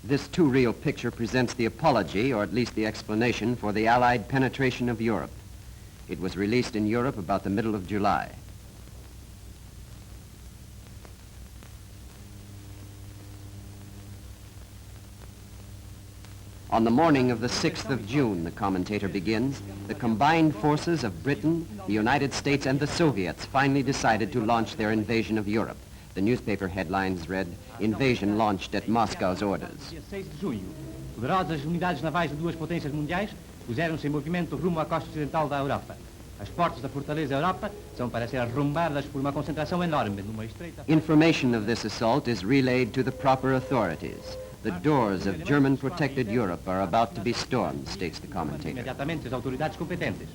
This too-real picture presents the apology, or at least the explanation, for the Allied penetration of Europe. It was released in Europe about the middle of July. On the morning of the 6th of June, the commentator begins, the combined forces of Britain, the United States, and the Soviets finally decided to launch their invasion of Europe. The newspaper headlines read, "Invasion launched at Moscow's orders." Dia 6 de junho, poderosas unidades navais de duas potências mundiais puseram-se em movimento rumo à costa ocidental da Europa. As portas da fortaleza Europa são para ser arrombadas por uma concentração enorme numa estreita... Information of this assault is relayed to the proper authorities. The doors of German-protected Europe are about to be stormed, states the commentator. Imediatamente as autoridades competentes.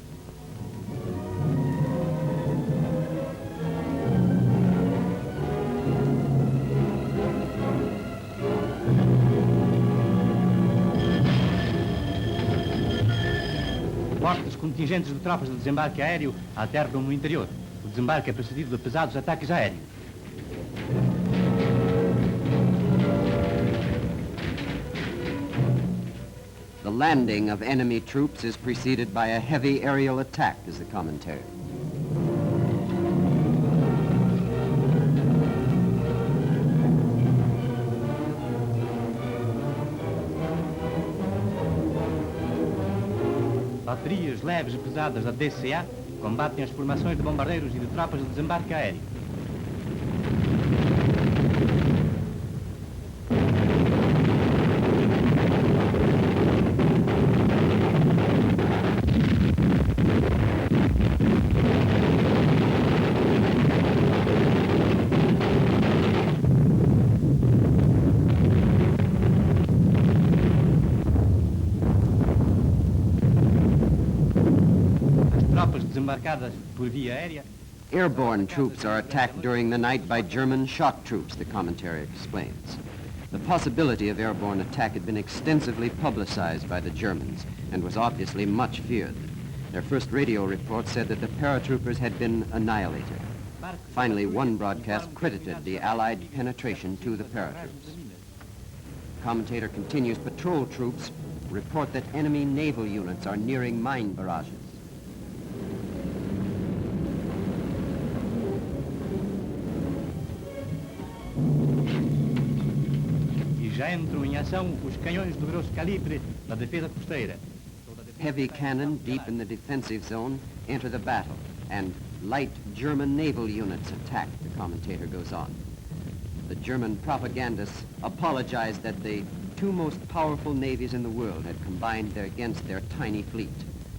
Fortes contingentes de tropas de desembarque aéreo aterram no interior. O desembarque é precedido de pesados ataques aéreos. The landing of enemy troops is preceded by a heavy aerial attack, is the commentary. Baterias leves e pesadas da DCA combatem as formações de bombardeiros e de tropas de desembarque aéreo. Desembarcadas por via aérea. Airborne troops are attacked during the night by German shock troops, the commentary explains. The possibility of airborne attack had been extensively publicized by the Germans and was obviously much feared. Their first radio report said that the paratroopers had been annihilated. Finally, one broadcast credited the Allied penetration to the paratroops. The commentator continues, patrol troops report that enemy naval units are nearing mine barrages. Já entram em ação os canhões de grosso calibre da defesa costeira. Heavy cannon deep in the defensive zone enter the battle, and light German naval units attack, the commentator goes on. The German propagandists apologized that the two most powerful navies in the world had combined against their tiny fleet.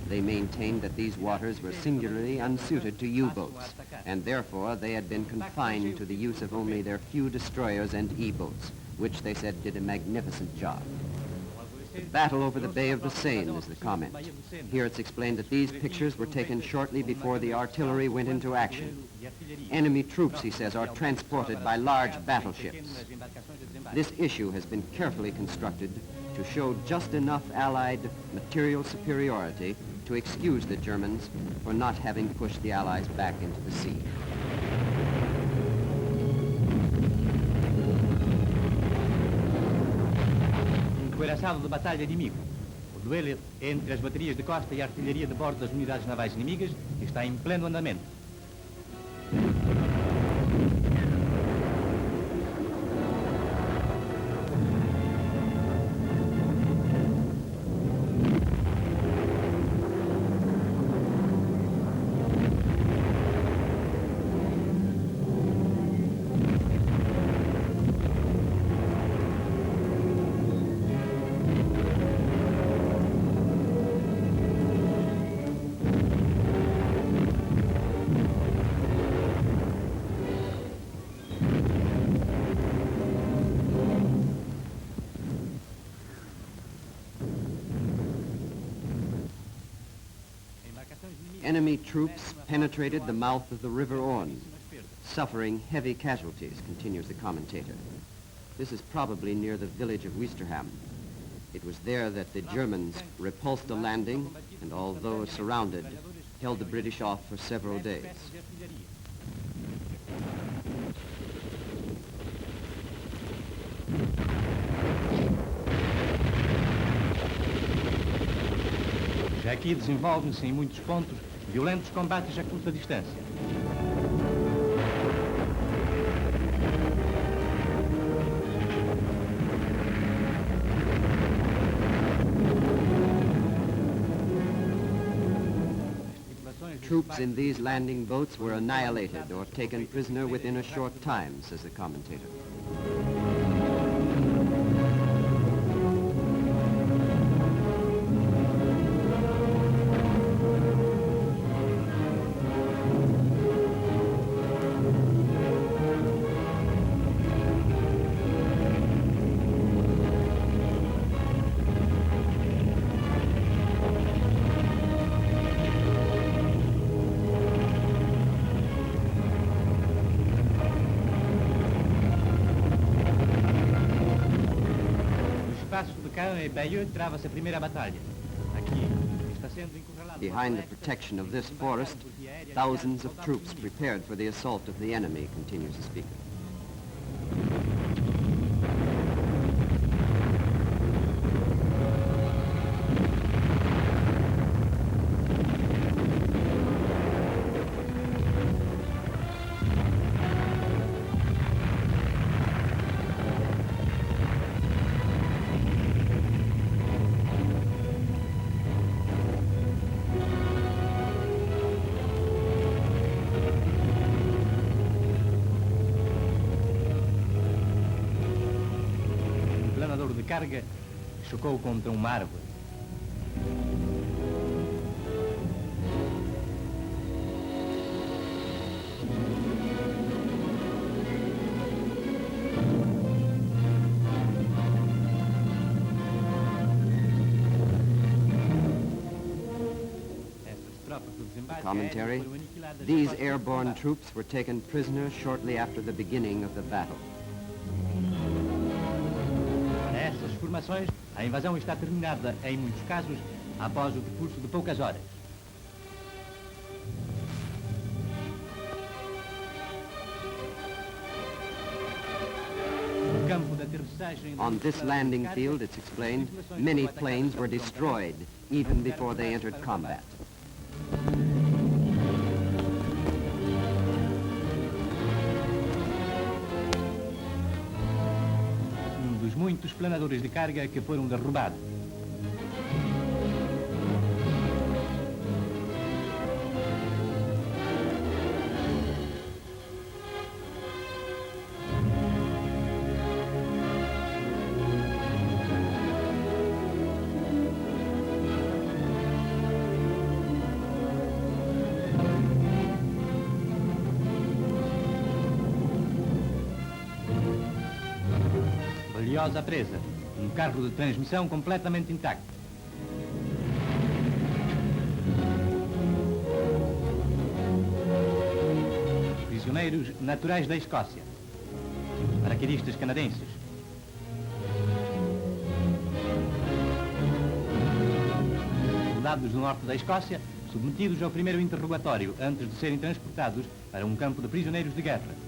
They maintained that these waters were singularly unsuited to U-boats, and therefore they had been confined to the use of only their few destroyers and E-boats, which they said did a magnificent job. The battle over the Bay of Biscayne is the comment. Here it's explained that these pictures were taken shortly before the artillery went into action. Enemy troops, he says, are transported by large battleships. This issue has been carefully constructed to show just enough Allied material superiority to excuse the Germans for not having pushed the Allies back into the sea. Encouraçado de batalha inimigo. O duelo entre as baterias de costa e a artilharia de bordo das unidades navais inimigas está em pleno andamento. Enemy troops penetrated the mouth of the River Orne, suffering heavy casualties, continues the commentator. This is probably near the village of Ouistreham. It was there that the Germans repulsed a landing and, although surrounded, held the British off for several days. Aqui desenvolvem-se em muitos pontos violentos combates a curta distância. Troops in these landing boats were annihilated or taken prisoner within a short time, says the commentator. Trava-se a primeira batalha. Aqui está sendo encurralado. Behind the protection of this forest, thousands of troops prepared for the assault of the enemy, continues the speaker. De carga chocou contra uma árvore. Commentary. These airborne troops were taken prisoner shortly after the beginning of the battle. Formações, a invasão está terminada, em muitos casos, após o decurso de poucas horas. On this landing field, it's explained, many planes were destroyed even before they entered combat. Muitos planadores de carga que foram derrubados. Valiosa presa, um carro de transmissão completamente intacto. Prisioneiros naturais da Escócia, paraquedistas canadenses. Soldados do norte da Escócia, submetidos ao primeiro interrogatório antes de serem transportados para um campo de prisioneiros de guerra.